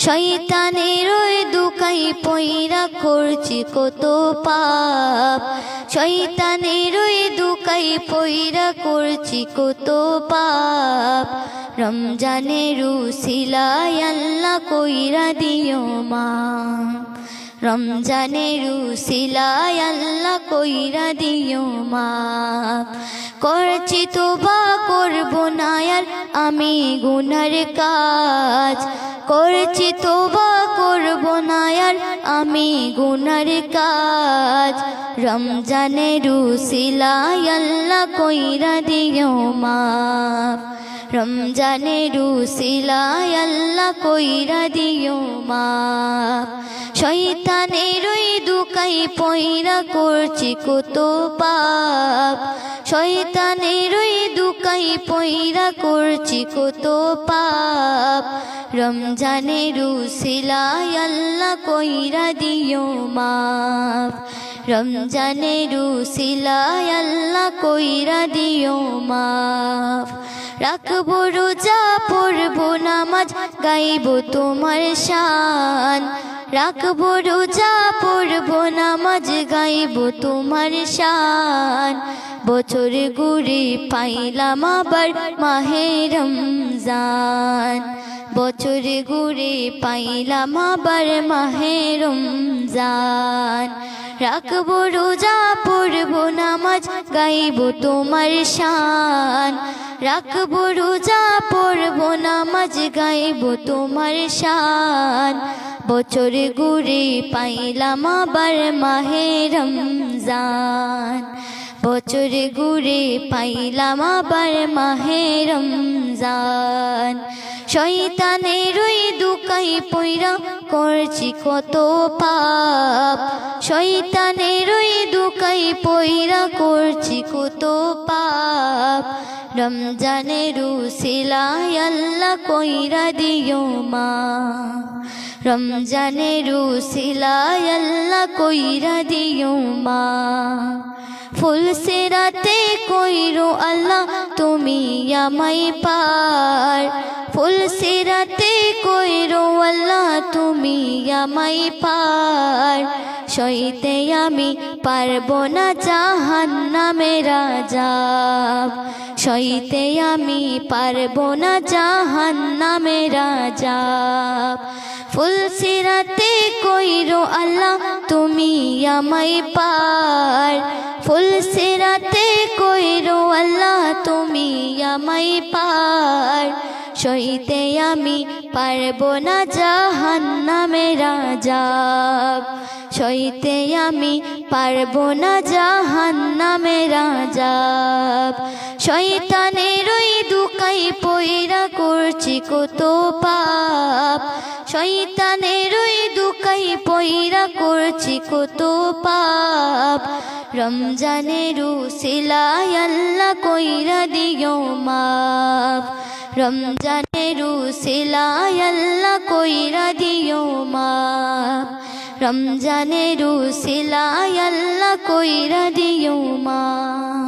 শয়তানের ওই দুকাই পয়রা করছি কত পাপ, শয়তানের ওই দুকাই পয়রা করছি কত পাপ। রমজানের উসিলায় আল্লাহ কইরা দিও মা, রমজানের উসিলায় আল্লাহ কইরা দিও মা। করছি তোবা করব না আর আমি গুনার কাজ, করছি তোবা করব না আর আমি গুনার কাজ। রমজানের উসিলায় আল্লাহ কইরা দিও মা, রমজানের উসিলায় আল্লাহ কইরা দিও মা। শয়তানের ওই দুকাই পয়রা করছি কত পাপ, শয়তানের ওই দুকাই পয়রা করছি কত পাপ। রমজানের উসিলায় আল্লাহ কইরা দিও মা, রমজানের উসিলায় আল্লাহ কইরা দিও মা। রাখবো রোজা পড়বো নামাজ গাইবো তোমার শান, রাখবো রোজা পড়বো নামাজ গাইবো তোমার শান। বছর ঘুরে পাইলাম আবার মাহে রমজান, বছর ঘুরে পাইলাম আবার মাহে রমজান। রাখবো রোজা পড়বো নামাজ গাইবো তোমার শান, রাখবো রোজা পড়বো নামাজ গাইবো তোমার শান। বছর ঘুরে পাইলাম আবার মাহে রমজান, বছর ঘুরে পাইলাম আবার মাহে রমজান। শয়তানের ওই দুকাই পয়রা করছি কত পাপ, শয়তানের ওই দুকাই পয়রা করছি কত পাপ। রমজানের উসিলায় আল্লাহ কইরা দিও মা, রমজানের উসিলায় আল্লাহ কইরা দিও মা। ফুল সিরাতে কইরো আল্লাহ তুমি আমায় পার, ফুল সিরাতে কইরো আল্লাহ তুমি আমায় পার। সইতে আমি পারবো না জাহান্নামের আযাব, সইতে আমি পারবো না জাহান্নামের আযাব। ফুল সিরাতে কইরো আল্লাহ তুমি আমায় পার, ফুল সিরাতে কইরো আল্লাহ তুমি আমায় পার। সইতে আমি পারবো না জাহান্নামের আযাব, সইতে আমি পারবো না জাহান্নামের আযাব। শয়তানের ওই দুকাই পয়রা করছি কত পাপ, শয়তানের ওই দুকাই পয়রা করছি কত পাপ। রমজানের উসিলায় আল্লাহ কইরা দিও মাফ, রমজানের উসিলায় আল্লাহ কইরা দিও মাফ, রমজানের উসিলায় আল্লাহ কইরা দিও মাফ।